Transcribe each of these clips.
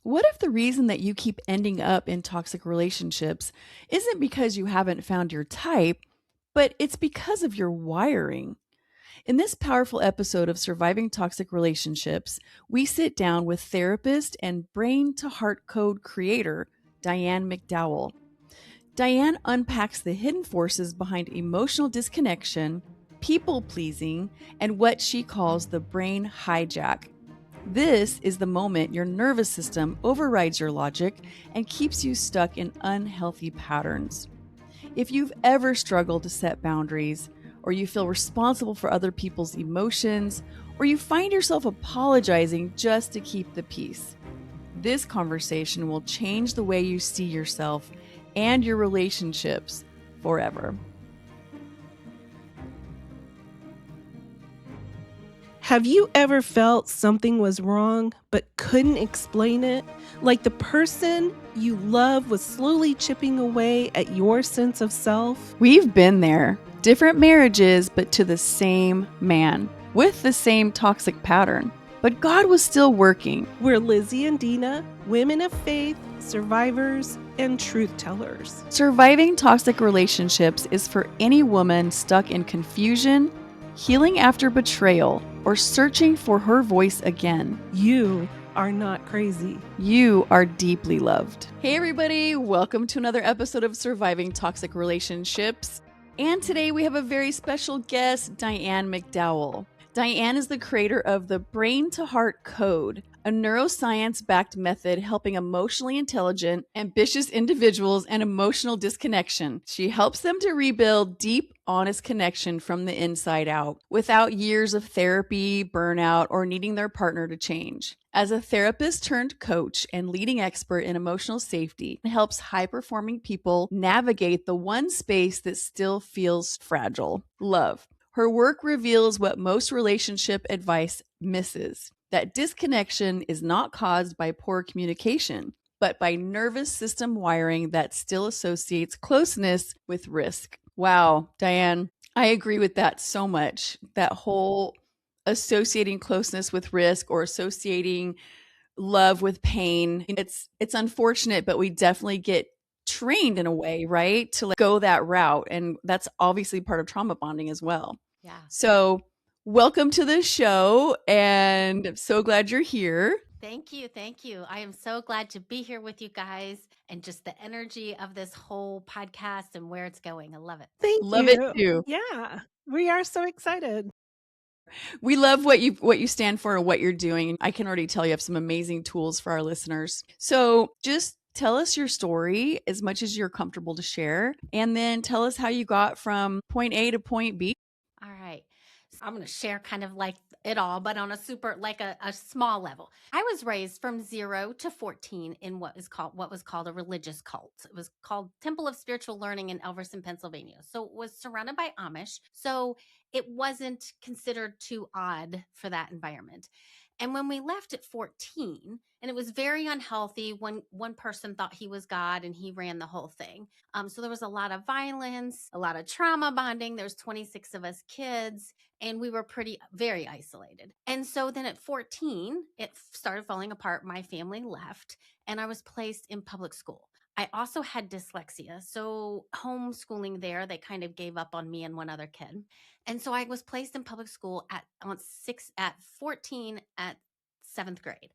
What if the reason that you keep ending up in toxic relationships isn't because you haven't found your type, but it's because of your wiring? In this powerful episode of Surviving Toxic Relationships, we sit down with therapist and brain to heart code creator, Diane McDowell. Diane unpacks the hidden forces behind emotional disconnection, people pleasing, and what she calls the brain hijack. This is the moment your nervous system overrides your logic and keeps you stuck in unhealthy patterns. If you've ever struggled to set boundaries, or you feel responsible for other people's emotions, or you find yourself apologizing just to keep the peace, this conversation will change the way you see yourself and your relationships forever. Have you ever felt something was wrong but couldn't explain it? Like the person you love was slowly chipping away at your sense of self? We've been there. Different marriages, but to the same man, with the same toxic pattern. But God was still working. We're Lizzie and Dina, women of faith, survivors, and truth tellers. Surviving toxic relationships is for any woman stuck in confusion, healing after betrayal, or searching for her voice again. You are not crazy. You are deeply loved. Hey everybody, welcome to another episode of Surviving Toxic Relationships. And today we have a very special guest, Diane McDowell. Diane is the creator of the Brain to Heart Code, a neuroscience-backed method helping emotionally intelligent, ambitious individuals and emotional disconnection. She helps them to rebuild deep, honest connection from the inside out, without years of therapy, burnout, or needing their partner to change. As a therapist turned coach and leading expert in emotional safety, it helps high-performing people navigate the one space that still feels fragile: love. Her work reveals what most relationship advice misses: that disconnection is not caused by poor communication, but by nervous system wiring that still associates closeness with risk. Wow, Diane, I agree with that so much. That whole associating closeness with risk or associating love with pain. It's unfortunate, but we definitely get trained in a way, right? To go that route. And that's obviously part of trauma bonding as well. Yeah. So welcome to the show, and I'm so glad you're here. Thank you. Thank you. I am so glad to be here with you guys and just the energy of this whole podcast and where it's going. I love it. Thank Love you. it too. Yeah, we are so excited. We love what you stand for and what you're doing. I can already tell you have some amazing tools for our listeners. So just tell us your story as much as you're comfortable to share, and then tell us how you got from point A to point B. All right. So I'm going to share kind of like it all, but on a super, like a small level. I was raised from 0 to 14 in what was called a religious cult. It was called Temple of Spiritual Learning in Elverson, Pennsylvania. So it was surrounded by Amish. So it wasn't considered too odd for that environment. And when we left at 14, and it was very unhealthy when one person thought he was God and he ran the whole thing. So there was a lot of violence, a lot of trauma bonding. There's 26 of us kids, and we were very isolated. And so then at 14, it started falling apart. My family left, and I was placed in public school. I also had dyslexia. So homeschooling there, they kind of gave up on me and one other kid. And so I was placed in public school at 14 at 7th grade.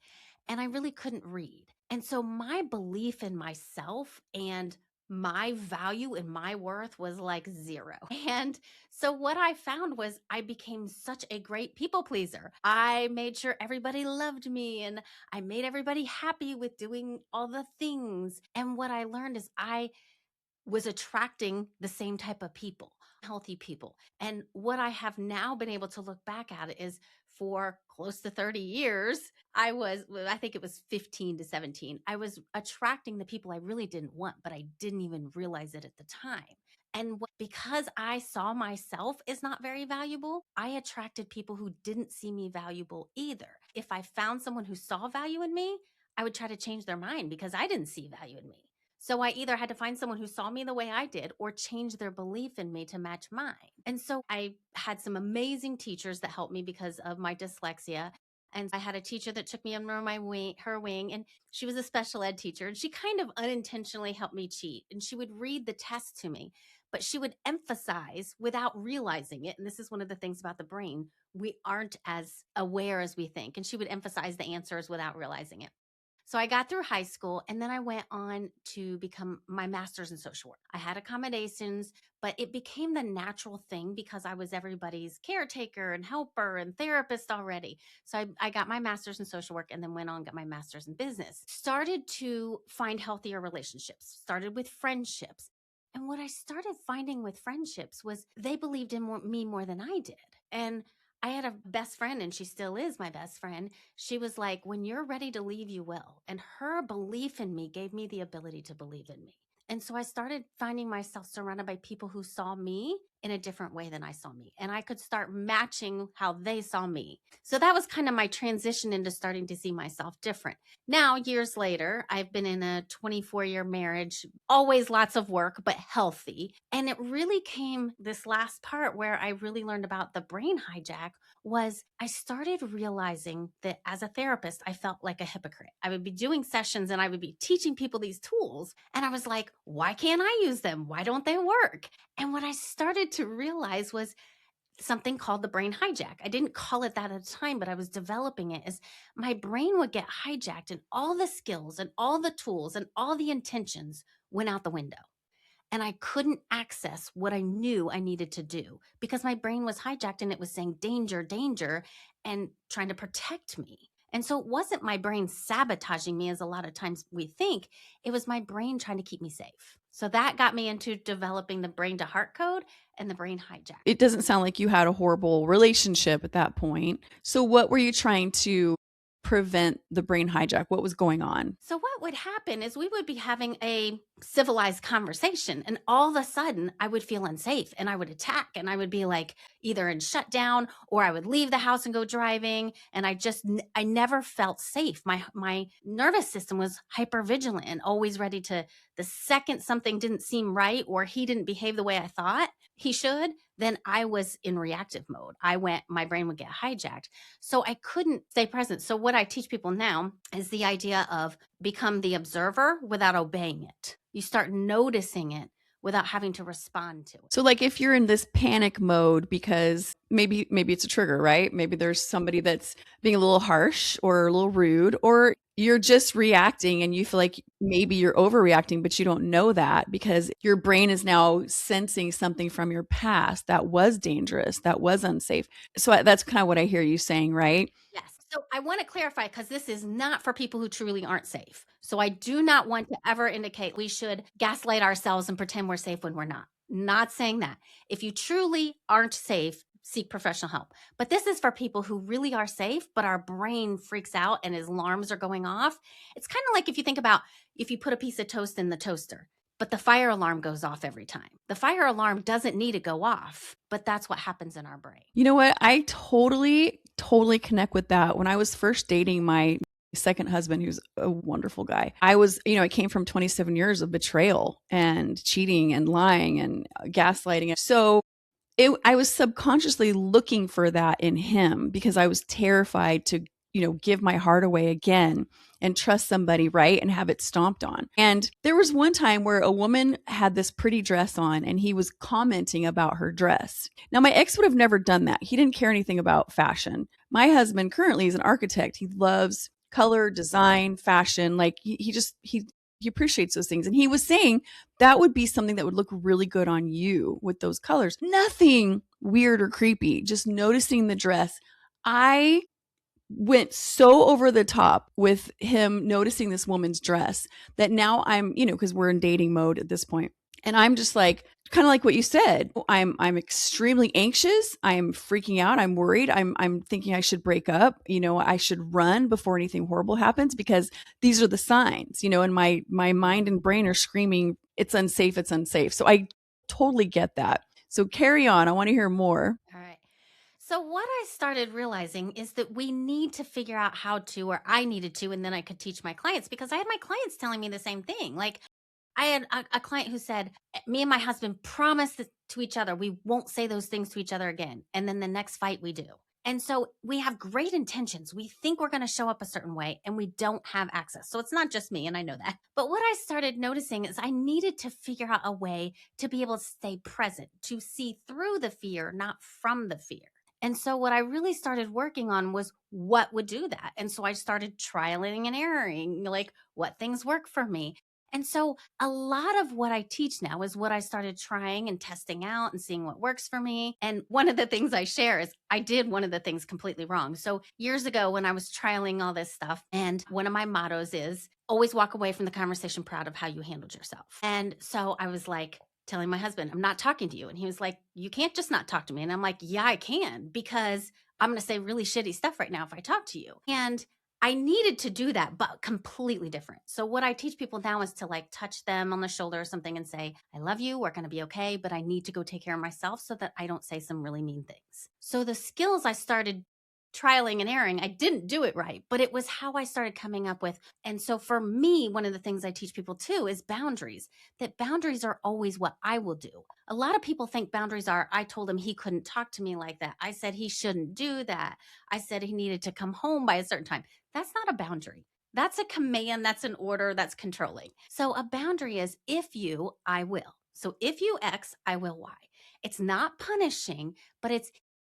And I really couldn't read. And so my belief in myself and my value and my worth was like 0. And so what I found was I became such a great people pleaser. I made sure everybody loved me and I made everybody happy with doing all the things. And what I learned is I was attracting the same type of people, healthy people. And what I have now been able to look back at is for close to 30 years, I think it was 15 to 17, I was attracting the people I really didn't want, but I didn't even realize it at the time. And because I saw myself as not very valuable, I attracted people who didn't see me valuable either. If I found someone who saw value in me, I would try to change their mind because I didn't see value in me. So I either had to find someone who saw me the way I did or change their belief in me to match mine. And so I had some amazing teachers that helped me because of my dyslexia. And I had a teacher that took me under her wing, and she was a special ed teacher, and she kind of unintentionally helped me cheat. And she would read the test to me, but she would emphasize without realizing it. And this is one of the things about the brain. We aren't as aware as we think. And she would emphasize the answers without realizing it. So I got through high school, and then I went on to become my master's in social work. I had accommodations, but it became the natural thing because I was everybody's caretaker and helper and therapist already. So I got my master's in social work and then went on and got my master's in business. Started to find healthier relationships, started with friendships. And what I started finding with friendships was they believed in me more than I did. And I had a best friend, and she still is my best friend. She was like, when you're ready to leave, you will. And her belief in me gave me the ability to believe in me. And so I started finding myself surrounded by people who saw me in a different way than I saw me. And I could start matching how they saw me. So that was kind of my transition into starting to see myself different. Now, years later, I've been in a 24-year marriage, always lots of work, but healthy. And it really came this last part where I really learned about the brain hijack was I started realizing that as a therapist, I felt like a hypocrite. I would be doing sessions and I would be teaching people these tools. And I was like, why can't I use them? Why don't they work? And what I started to realize was something called the brain hijack. I didn't call it that at the time, but I was developing it as my brain would get hijacked and all the skills and all the tools and all the intentions went out the window. And I couldn't access what I knew I needed to do because my brain was hijacked and it was saying danger, danger, and trying to protect me. And so it wasn't my brain sabotaging me as a lot of times we think. It was my brain trying to keep me safe. So that got me into developing the brain to heart code and the brain hijack. It doesn't sound like you had a horrible relationship at that point. So what were you trying to prevent the brain hijack? What was going on? So what would happen is we would be having a civilized conversation, and all of a sudden I would feel unsafe and I would attack, and I would be like either in shutdown or I would leave the house and go driving. And I never felt safe. My nervous system was hyper vigilant and always ready to, the second something didn't seem right or he didn't behave the way I thought he should, then I was in reactive mode. My brain would get hijacked. So I couldn't stay present. So what I teach people now is the idea of become the observer without obeying it. You start noticing it without having to respond to it. So like if you're in this panic mode because maybe it's a trigger, right? Maybe there's somebody that's being a little harsh or a little rude, or you're just reacting and you feel like maybe you're overreacting, but you don't know that because your brain is now sensing something from your past that was dangerous, that was unsafe. So that's kind of what I hear you saying, right? Yes. So I want to clarify because this is not for people who truly aren't safe. So I do not want to ever indicate we should gaslight ourselves and pretend we're safe when we're not. Not saying that. If you truly aren't safe, seek professional help. But this is for people who really are safe, but our brain freaks out and his alarms are going off. It's kind of like if you think about if you put a piece of toast in the toaster, but the fire alarm goes off every time. The fire alarm doesn't need to go off, but that's what happens in our brain. You know what? I totally connect with that. When I was first dating my second husband, who's a wonderful guy, I came from 27 years of betrayal and cheating and lying and gaslighting. So I was subconsciously looking for that in him because I was terrified to, give my heart away again and trust somebody, right? And have it stomped on. And there was one time where a woman had this pretty dress on and he was commenting about her dress. Now, my ex would have never done that. He didn't care anything about fashion. My husband currently is an architect. He loves color, design, fashion. Like he appreciates those things. And he was saying that would be something that would look really good on you with those colors. Nothing weird or creepy, just noticing the dress. I went so over the top with him noticing this woman's dress that now I'm, because we're in dating mode at this point. And I'm just like, kind of like what you said. I'm extremely anxious. I'm freaking out. I'm worried. I'm thinking I should break up. I should run before anything horrible happens because these are the signs, and my mind and brain are screaming, it's unsafe, it's unsafe. So I totally get that. So carry on. I want to hear more. All right. So what I started realizing is that we need to figure out how to, or I needed to, and then I could teach my clients because I had my clients telling me the same thing. Like I had a client who said, me and my husband promised to each other, we won't say those things to each other again. And then the next fight we do. And so we have great intentions. We think we're going to show up a certain way and we don't have access. So it's not just me, and I know that. But what I started noticing is I needed to figure out a way to be able to stay present, to see through the fear, not from the fear. And so what I really started working on was what would do that. And so I started trialing and erroring, like what things work for me. And so a lot of what I teach now is what I started trying and testing out and seeing what works for me. And one of the things I share is I did one of the things completely wrong. So years ago, when I was trialing all this stuff, and one of my mottos is always walk away from the conversation proud of how you handled yourself. And so I was like, telling my husband, I'm not talking to you. And he was like, you can't just not talk to me. And I'm like, yeah, I can, because I'm going to say really shitty stuff right now if I talk to you. And I needed to do that, but completely different. So what I teach people now is to like touch them on the shoulder or something and say, I love you. We're going to be okay, but I need to go take care of myself so that I don't say some really mean things. So the skills I started trialing and erroring, I didn't do it right, but it was how I started coming up with. And so for me, one of the things I teach people too is boundaries, that boundaries are always what I will do. A lot of people think boundaries are, I told him he couldn't talk to me like that. I said he shouldn't do that. I said he needed to come home by a certain time. That's not a boundary. That's a command. That's an order. That's controlling. So a boundary is if you, I will. So if you X, I will Y. It's not punishing, but it's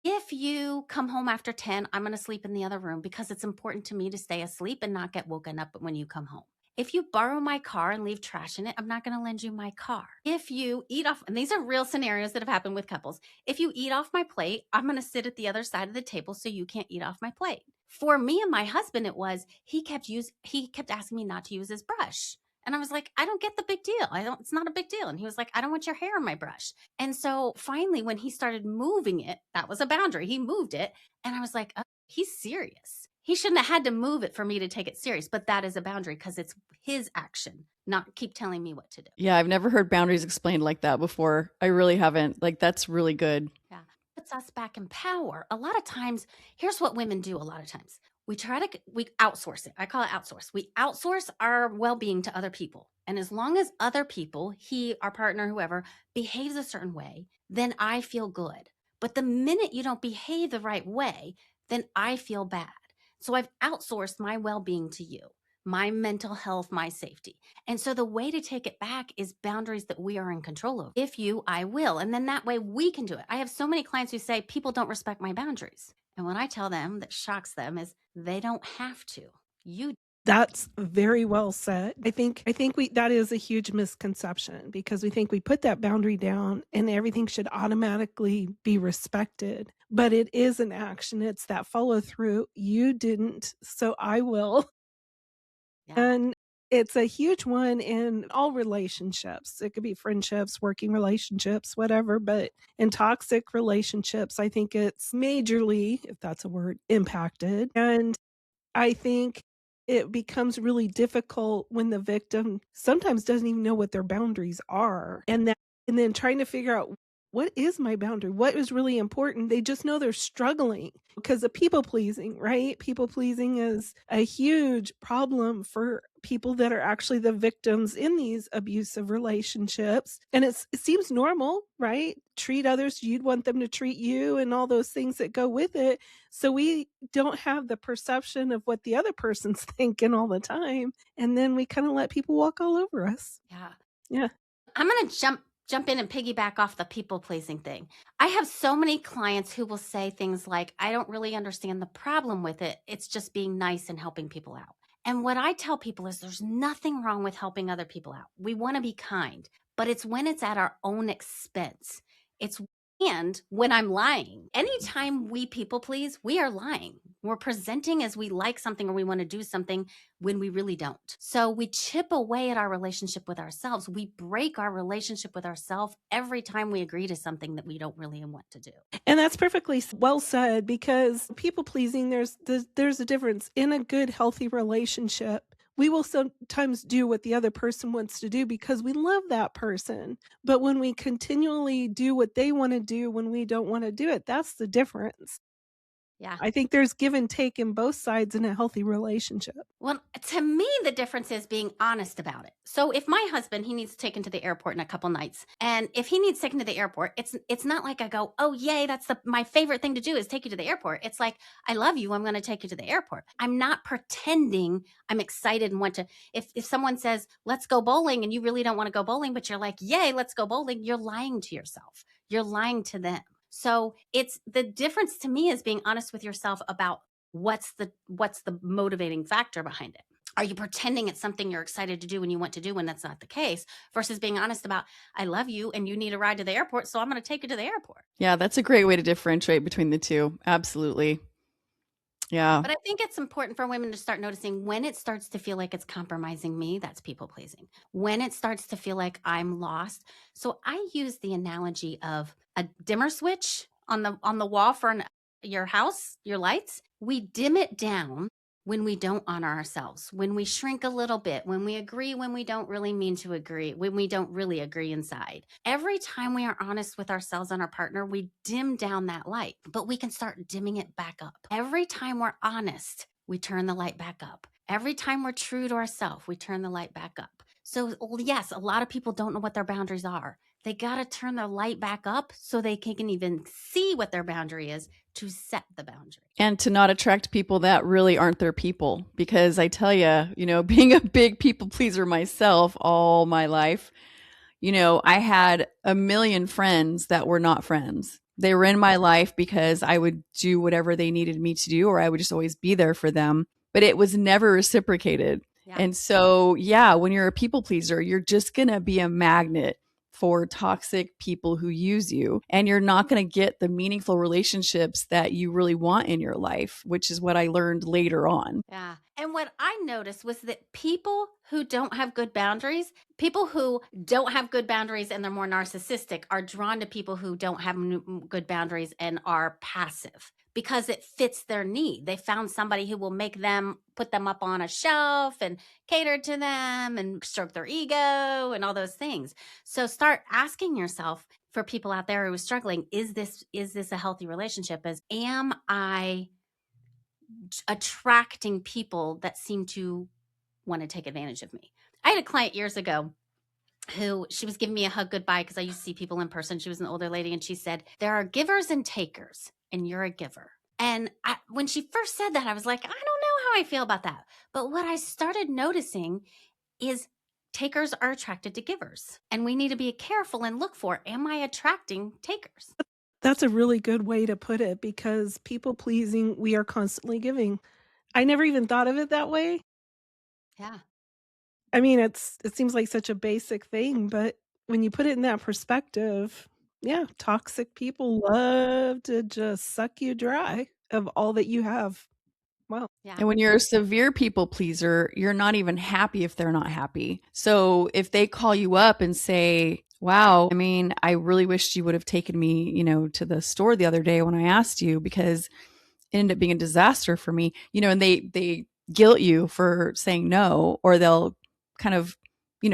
if you come home after 10, I'm going to sleep in the other room because it's important to me to stay asleep and not get woken up when you come home. If you borrow my car and leave trash in it, I'm not going to lend you my car. If you eat off, and these are real scenarios that have happened with couples. If you eat off my plate, I'm going to sit at the other side of the table so you can't eat off my plate. For me and my husband, it was he kept asking me not to use his brush. And I was like, I don't get the big deal. It's not a big deal. And he was like, I don't want your hair on my brush. And so finally, when he started moving it, that was a boundary. He moved it. And I was like, oh, he's serious. He shouldn't have had to move it for me to take it serious. But that is a boundary because it's his action, not keep telling me what to do. Yeah, I've never heard boundaries explained like that before. I really haven't. Like, that's really good. Yeah. Puts us back in power. A lot of times, here's what women do a lot of times. We outsource it. I call it outsource. We outsource our well-being to other people. And as long as other people, he, our partner, whoever, behaves a certain way, then I feel good. But the minute you don't behave the right way, then I feel bad. So I've outsourced my well-being to you, my mental health, my safety. And so the way to take it back is boundaries that we are in control of. If you, I will. And then that way we can do it. I have so many clients who say people don't respect my boundaries. And what I tell them that shocks them is they don't have to. You. That's very well said. I think that is a huge misconception because we think we put that boundary down and everything should automatically be respected. But it is an action. It's that follow through. You didn't, so I will. Yeah. And it's a huge one in all relationships. It could be friendships, working relationships, whatever. But in toxic relationships, I think it's majorly, if that's a word, impacted. And I think it becomes really difficult when the victim sometimes doesn't even know what their boundaries are. And then trying to figure out what is my boundary? What is really important? They just know they're struggling because of people pleasing, right? People pleasing is a huge problem for people that are actually the victims in these abusive relationships. And it seems normal, right? Treat others, you'd want them to treat you and all those things that go with it. So we don't have the perception of what the other person's thinking all the time. And then we kind of let people walk all over us. Yeah. Yeah. I'm going to jump in and piggyback off the people pleasing thing. I have so many clients who will say things like, I don't really understand the problem with it. It's just being nice and helping people out. And what I tell people is there's nothing wrong with helping other people out. We want to be kind, but it's when it's at our own expense. And when I'm lying, anytime we people please, we are lying. We're presenting as we like something or we want to do something when we really don't. So we chip away at our relationship with ourselves. We break our relationship with ourselves every time we agree to something that we don't really want to do. And that's perfectly well said because people pleasing, there's a difference. In a good, healthy relationship, we will sometimes do what the other person wants to do because we love that person. But when we continually do what they want to do when we don't want to do it, that's the difference. Yeah. I think there's give and take in both sides in a healthy relationship. Well, to me, the difference is being honest about it. So if my husband, he needs taken to the airport in a couple nights, and if he needs taken to the airport, it's not like I go, oh yay, that's my favorite thing to do is take you to the airport. It's like, I love you, I'm going to take you to the airport. I'm not pretending I'm excited and want to. If someone says let's go bowling and you really don't want to go bowling, but you're like, yay, let's go bowling, you're lying to yourself. You're lying to them. So it's the difference to me is being honest with yourself about what's the motivating factor behind it. Are you pretending it's something you're excited to do and you want to do when that's not the case, versus being honest about, I love you and you need a ride to the airport, so I'm going to take you to the airport. Yeah, that's a great way to differentiate between the two. Absolutely. Yeah. But I think it's important for women to start noticing when it starts to feel like it's compromising me, that's people pleasing. When it starts to feel like I'm lost. So I use the analogy of a dimmer switch on the wall for your house, your lights. We dim it down when we don't honor ourselves, when we shrink a little bit, when we agree when we don't really mean to agree, when we don't really agree inside. Every time we are honest with ourselves and our partner, we dim down that light, but we can start dimming it back up. Every time we're honest, we turn the light back up. Every time we're true to ourselves, we turn the light back up. So yes, a lot of people don't know what their boundaries are. They got to turn their light back up so they can even see what their boundary is to set the boundary. And to not attract people that really aren't their people. Because I tell you, being a big people pleaser myself all my life, I had a million friends that were not friends. They were in my life because I would do whatever they needed me to do, or I would just always be there for them. But it was never reciprocated. Yeah. And so, yeah, when you're a people pleaser, you're just going to be a magnet for toxic people who use you, and you're not going to get the meaningful relationships that you really want in your life, which is what I learned later on. Yeah. And what I noticed was that people who don't have good boundaries, people who don't have good boundaries and they're more narcissistic, are drawn to people who don't have good boundaries and are passive because it fits their need. They found somebody who will make them put them up on a shelf and cater to them and stroke their ego and all those things. So start asking yourself, for people out there who are struggling, is this a healthy relationship? Am I attracting people that seem to want to take advantage of me? I had a client years ago who, she was giving me a hug goodbye because I used to see people in person. She was an older lady, and she said, there are givers and takers, and you're a giver. And when she first said that, I was like, I don't know how I feel about that. But what I started noticing is takers are attracted to givers, and we need to be careful and look for, am I attracting takers? That's a really good way to put it, because people pleasing, we are constantly giving. I never even thought of it that way. Yeah. I mean, it seems like such a basic thing, but when you put it in that perspective, yeah, toxic people love to just suck you dry of all that you have. Wow. Yeah. And when you're a severe people pleaser, you're not even happy if they're not happy. So if they call you up and say, wow, I mean, I really wished you would have taken me, to the store the other day when I asked you, because it ended up being a disaster for me, and they guilt you for saying no, or they'll kind of,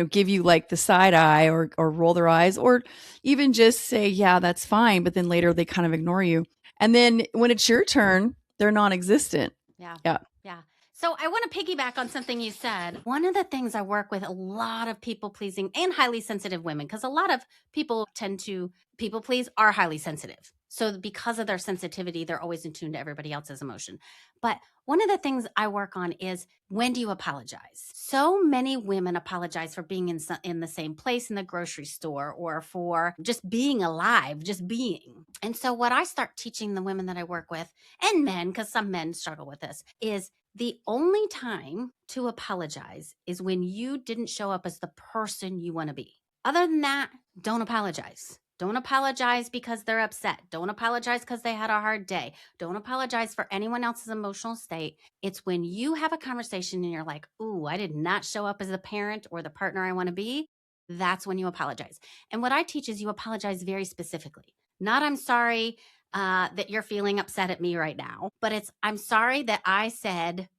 give you like the side eye or roll their eyes, or even just say, yeah, that's fine. But then later they kind of ignore you. And then when it's your turn, they're non-existent. Yeah. Yeah. Yeah. So I want to piggyback on something you said. One of the things I work with a lot of people pleasing and highly sensitive women, because a lot of people tend to people please, are highly sensitive. So because of their sensitivity, they're always in tune to everybody else's emotion. But one of the things I work on is, when do you apologize? So many women apologize for being in the same place in the grocery store, or for just being alive, just being. And so what I start teaching the women that I work with, and men, because some men struggle with this, is the only time to apologize is when you didn't show up as the person you want to be. Other than that, don't apologize. Don't apologize because they're upset. Don't apologize because they had a hard day. Don't apologize for anyone else's emotional state. It's when you have a conversation and you're like, ooh, I did not show up as the parent or the partner I want to be. That's when you apologize. And what I teach is you apologize very specifically. Not, I'm sorry that you're feeling upset at me right now, but it's, I'm sorry that I said ...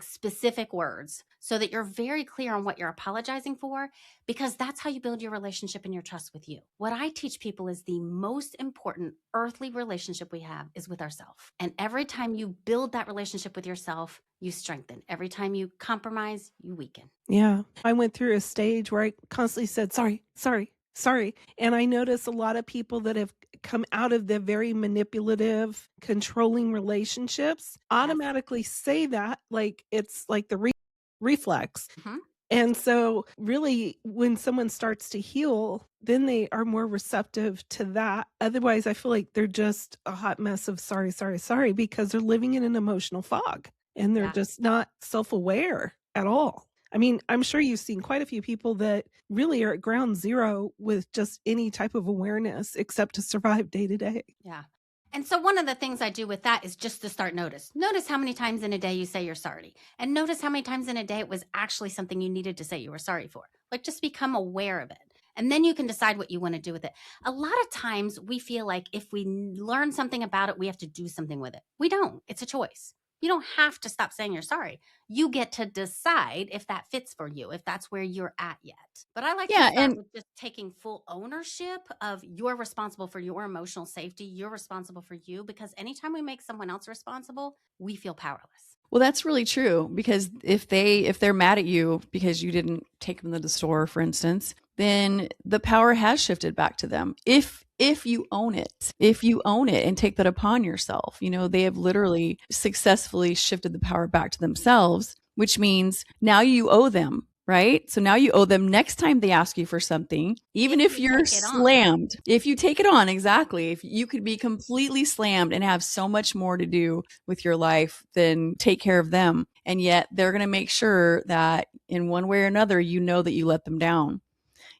specific words so that you're very clear on what you're apologizing for, because that's how you build your relationship and your trust with you. What I teach people is the most important earthly relationship we have is with ourselves. And every time you build that relationship with yourself, you strengthen. Every time you compromise, you weaken. Yeah. I went through a stage where I constantly said, sorry, sorry, sorry. And I notice a lot of people that have come out of the very manipulative, controlling relationships automatically say that like it's like the reflex. Mhm. And so really when someone starts to heal, then they are more receptive to that. Otherwise, I feel like they're just a hot mess of sorry, sorry, sorry, because they're living in an emotional fog and they're Yeah. just not self-aware at all. I mean, I'm sure you've seen quite a few people that really are at ground zero with just any type of awareness except to survive day to day. Yeah. And so one of the things I do with that is just to start notice. Notice how many times in a day you say you're sorry. And notice how many times in a day it was actually something you needed to say you were sorry for. Like just become aware of it. And then you can decide what you want to do with it. A lot of times we feel like if we learn something about it, we have to do something with it. We don't. It's a choice. You don't have to stop saying you're sorry. You get to decide if that fits for you, if that's where you're at yet. But I like to start with just taking full ownership of you're responsible for your emotional safety. You're responsible for you, because anytime we make someone else responsible, we feel powerless. Well, that's really true, because if they're mad at you because you didn't take them to the store, for instance, then the power has shifted back to them. If you own it, and take that upon yourself, they have literally successfully shifted the power back to themselves, which means now you owe them. Right? So now you owe them next time they ask you for something, even if you're slammed. If you take it on, exactly. If you could be completely slammed and have so much more to do with your life than take care of them. And yet they're going to make sure that in one way or another, that you let them down.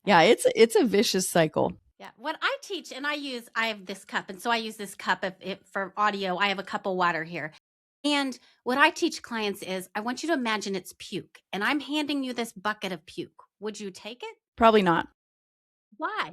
Yeah, it's a vicious cycle. Yeah. What I teach, and I have this cup. And so I use this cup for audio. I have a cup of water here. And what I teach clients is I want you to imagine it's puke, and I'm handing you this bucket of puke. Would you take it? Probably not. Why?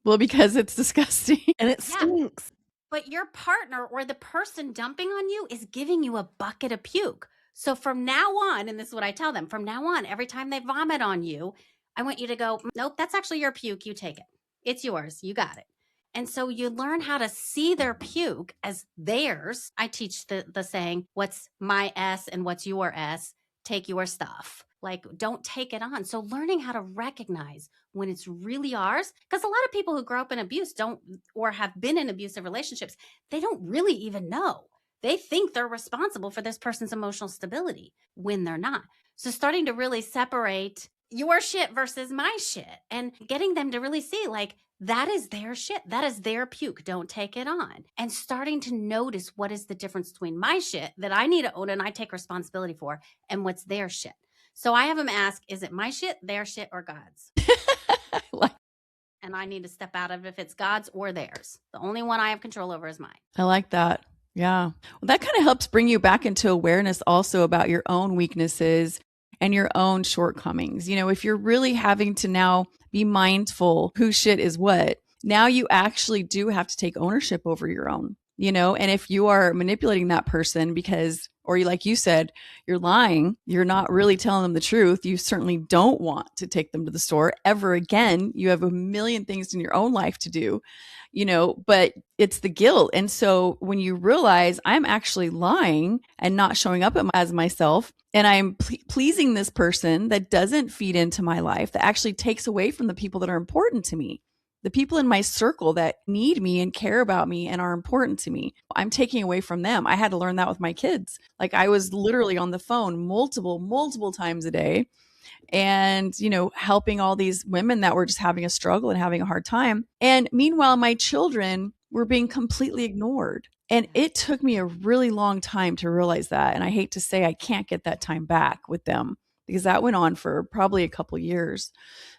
Well, because it's disgusting and it stinks. But your partner or the person dumping on you is giving you a bucket of puke. So from now on, and this is what I tell them, from now on, every time they vomit on you, I want you to go, nope, that's actually your puke. You take it. It's yours. You got it. And so you learn how to see their puke as theirs. I teach the saying, what's my S and what's your S? Take your stuff. Like, don't take it on. So learning how to recognize when it's really ours, because a lot of people who grow up in abuse or have been in abusive relationships, they don't really even know. They think they're responsible for this person's emotional stability when they're not. So starting to really separate your shit versus my shit and getting them to really see like, that is their shit. That is their puke. Don't take it on. And starting to notice what is the difference between my shit that I need to own and I take responsibility for and what's their shit. So I have them ask, is it my shit, their shit, or God's? And I need to step out of if it's God's or theirs. The only one I have control over is mine. I like that. Yeah. Well, that kind of helps bring you back into awareness also about your own weaknesses and your own shortcomings. If you're really having to now be mindful whose shit is what, now you actually do have to take ownership over your own, and if you are manipulating that person like you said, you're lying, you're not really telling them the truth. You certainly don't want to take them to the store ever again. You have a million things in your own life to do, but it's the guilt. And so when you realize I'm actually lying and not showing up as myself, and I'm pleasing this person that doesn't feed into my life, that actually takes away from the people that are important to me, the people in my circle that need me and care about me and are important to me, I'm taking away from them. I had to learn that with my kids. Like I was literally on the phone multiple times a day and, helping all these women that were just having a struggle and having a hard time. And meanwhile, my children were being completely ignored. And it took me a really long time to realize that. And I hate to say I can't get that time back with them because that went on for probably a couple years,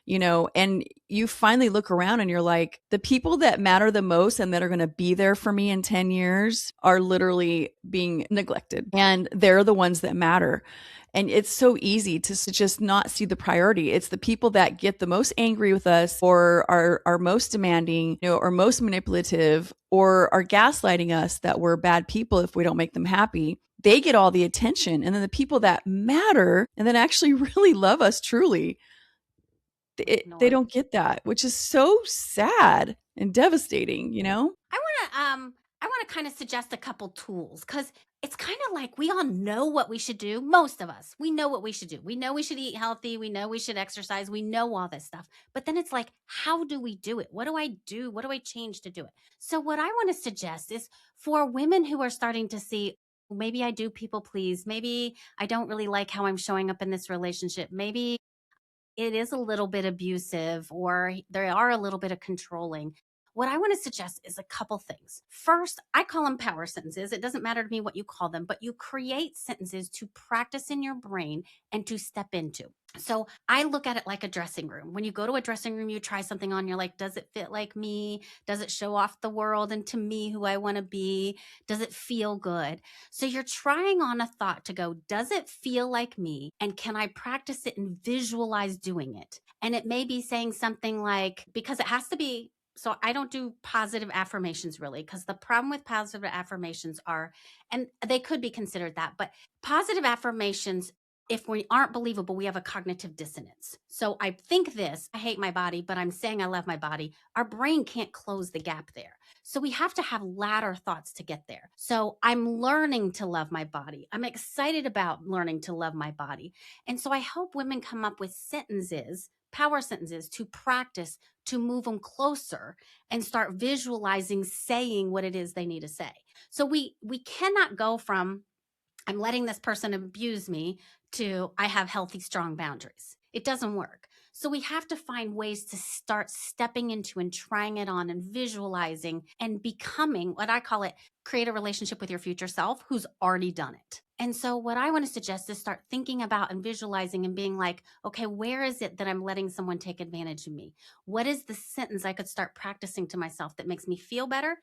and you finally look around and you're like, the people that matter the most and that are going to be there for me in 10 years are literally being neglected. And they're the ones that matter. And it's so easy to just not see the priority. It's the people that get the most angry with us or are most demanding, or most manipulative or are gaslighting us that we're bad people if we don't make them happy. they get all the attention. And then the people that matter and that actually really love us truly, they don't get that, which is so sad and devastating, you know? I want to kind of suggest a couple tools, because it's kind of like we all know what we should do. Most of us, we know what we should do. We know we should eat healthy. We know we should exercise. We know all this stuff. But then it's like, how do we do it? What do I do? What do I change to do it? So what I want to suggest is for women who are starting to see, maybe I do people please. Maybe I don't really like how I'm showing up in this relationship. Maybe it is a little bit abusive, or they are a little bit of controlling. What I want to suggest is a couple things. First, I call them power sentences. It doesn't matter to me what you call them, but you create sentences to practice in your brain and to step into. So I look at it like a dressing room. When you go to a dressing room, you try something on, you're like, does it fit like me? Does it show off the world and to me who I want to be? Does it feel good? So you're trying on a thought to go, does it feel like me? And can I practice it and visualize doing it? And it may be saying something like, because it has to be, so I don't do positive affirmations really, because the problem with positive affirmations are, and they could be considered that, but positive affirmations, if we aren't believable, we have a cognitive dissonance. So I think this, I hate my body, but I'm saying I love my body. Our brain can't close the gap there. So we have to have ladder thoughts to get there. So I'm learning to love my body. I'm excited about learning to love my body. And so I hope women come up with sentences, power sentences to practice, to move them closer and start visualizing saying what it is they need to say. So we cannot go from I'm letting this person abuse me to I have healthy, strong boundaries. It doesn't work. So we have to find ways to start stepping into and trying it on and visualizing and becoming what I call it, create a relationship with your future self who's already done it. And so what I want to suggest is start thinking about and visualizing and being like, okay, where is it that I'm letting someone take advantage of me? What is the sentence I could start practicing to myself that makes me feel better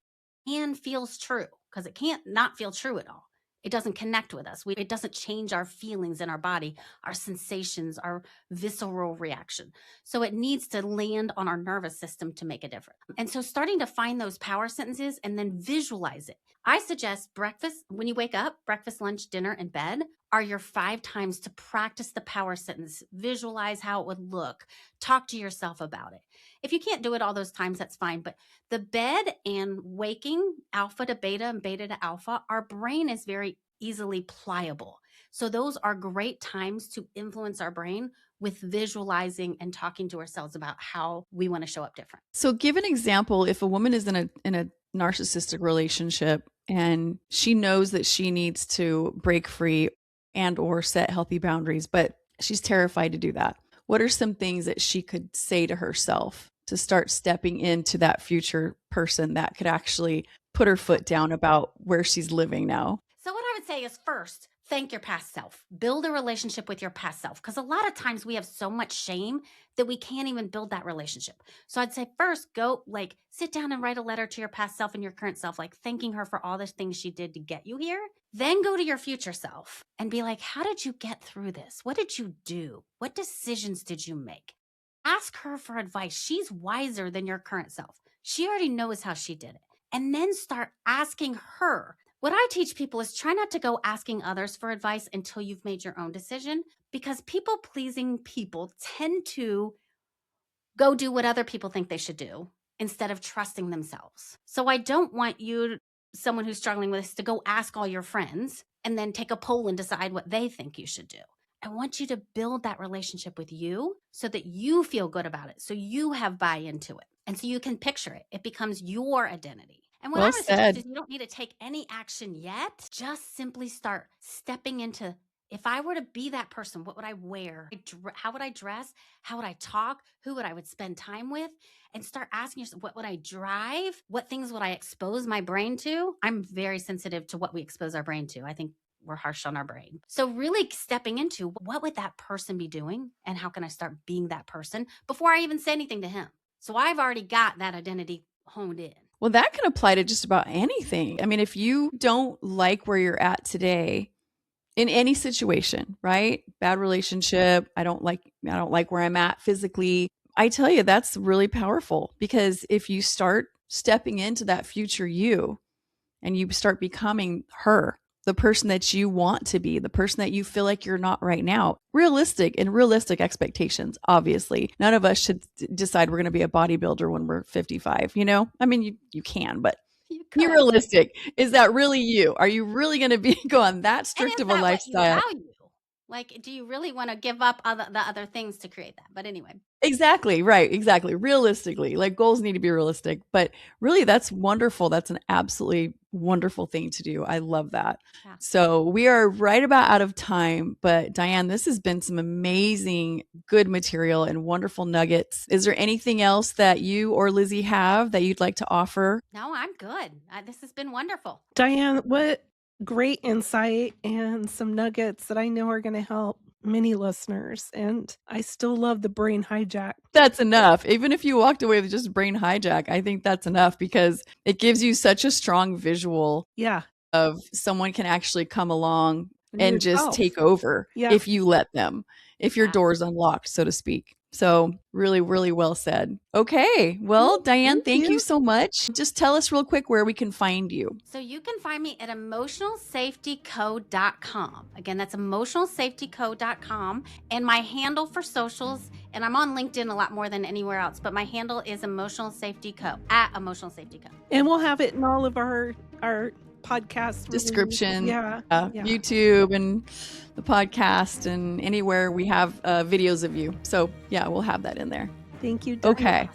and feels true? Because it can't not feel true at all. It doesn't connect with us. It doesn't change our feelings in our body, our sensations, our visceral reaction. So it needs to land on our nervous system to make a difference. And so starting to find those power sentences and then visualize it. I suggest breakfast, when you wake up, breakfast, lunch, dinner, and bed are your 5 times to practice the power sentence. Visualize how it would look. Talk to yourself about it. If you can't do it all those times, that's fine. But the bed and waking, alpha to beta and beta to alpha, our brain is very easily pliable. So those are great times to influence our brain with visualizing and talking to ourselves about how we want to show up different. So give an example. If a woman is in a narcissistic relationship and she knows that she needs to break free and or set healthy boundaries, but she's terrified to do that, what are some things that she could say to herself to start stepping into that future person that could actually put her foot down about where she's living now? So what I would say is, first, thank your past self. Build a relationship with your past self, because a lot of times we have so much shame that we can't even build that relationship. So I'd say first, go sit down and write a letter to your past self and your current self, thanking her for all the things she did to get you here. Then go to your future self and be like, how did you get through this? What did you do? What decisions did you make? Ask her for advice. She's wiser than your current self. She already knows how she did it. And then start asking her. What I teach people is try not to go asking others for advice until you've made your own decision, because people-pleasing people tend to go do what other people think they should do instead of trusting themselves. So I don't want you, someone who's struggling with this, to go ask all your friends and then take a poll and decide what they think you should do. I want you to build that relationship with you so that you feel good about it, so you have buy-in to it, and so you can picture it. It becomes your identity. And what I would suggest is you don't need to take any action yet. Just simply start stepping into, if I were to be that person, what would I wear? How would I dress? How would I talk? Who would I spend time with? And start asking yourself, what would I drive? What things would I expose my brain to? I'm very sensitive to what we expose our brain to. I think we're harsh on our brain. So really stepping into, what would that person be doing? And how can I start being that person before I even say anything to him? So I've already got that identity honed in. Well, that can apply to just about anything. I mean, if you don't like where you're at today in any situation, right? Bad relationship, I don't like where I'm at physically. I tell you, that's really powerful, because if you start stepping into that future you and you start becoming her, the person that you want to be, the person that you feel like you're not right now. Realistic expectations, obviously. None of us should decide we're going to be a bodybuilder when we're 55, you know? I mean, you can, but be realistic. Is that really you? Are you really going to go on that strict of a lifestyle? What you value? Like, do you really want to give up the other things to create that? But anyway. Exactly. Right. Exactly. Realistically, like goals need to be realistic, but really that's wonderful. That's an absolutely wonderful thing to do. I love that. Yeah. So we are right about out of time, but Diane, this has been some amazing, good material and wonderful nuggets. Is there anything else that you or Lizzie have that you'd like to offer? No, I'm good. This has been wonderful. Diane, what great insight and some nuggets that I know are going to help many listeners. And I still love the brain hijack. That's enough. Even if you walked away with just brain hijack, I think that's enough because it gives you such a strong visual of someone can actually come along and just take over if you let them, if your door's unlocked, so to speak. So really, really well said. Okay. Well, Diane, thank you so much. Just tell us real quick where we can find you. So you can find me at emotionalsafetyco.com. Again, that's emotionalsafetyco.com. And my handle for socials, and I'm on LinkedIn a lot more than anywhere else, but my handle is Emotional Safety Co, at Emotional Safety Co. And we'll have it in all of our podcast description, YouTube and the podcast and anywhere we have videos of you. So yeah, we'll have that in there. Thank you, Diane. Okay.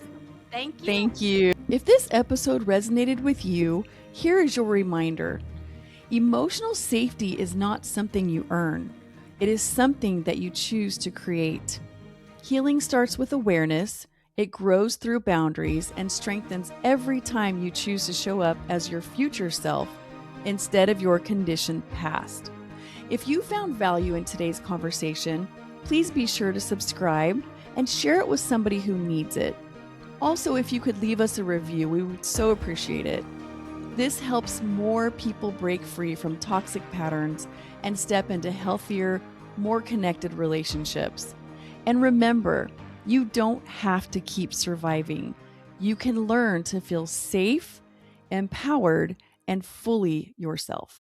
Thank you. If this episode resonated with you, here is your reminder. Emotional safety is not something you earn. It is something that you choose to create. Healing starts with awareness. It grows through boundaries and strengthens every time you choose to show up as your future self instead of your conditioned past. If you found value in today's conversation, please be sure to subscribe and share it with somebody who needs it. Also, if you could leave us a review, we would so appreciate it. This helps more people break free from toxic patterns and step into healthier, more connected relationships. And remember, you don't have to keep surviving. You can learn to feel safe, empowered, and fully yourself.